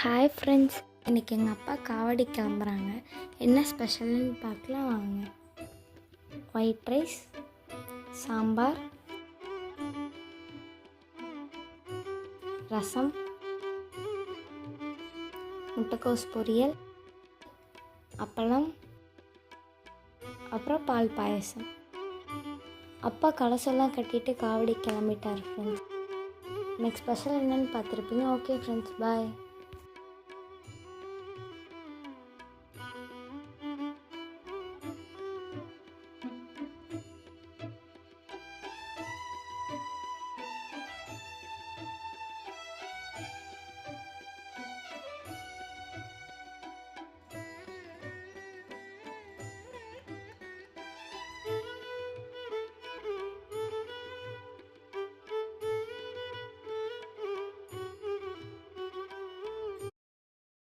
Hi friends, இன்றைக்கி எங்கள் அப்பா காவடி கிளம்புறாங்க. என்ன ஸ்பெஷல்னு பார்க்கலாம் வாங்க. ஒயிட் ரைஸ், சாம்பார், ரசம், முட்டைக்கோஸ் பொரியல், அப்பளம், அப்புறம் பால் பாயசம். அப்பா கலசெல்லாம் கட்டிட்டு காவடி கிளம்பிட்டார் ஃப்ரெண்ட்ஸ். நெக்ஸ்ட் ஸ்பெஷல் என்னென்னு பார்த்துருப்பீங்க. ஓகே ஃப்ரெண்ட்ஸ், பாய்.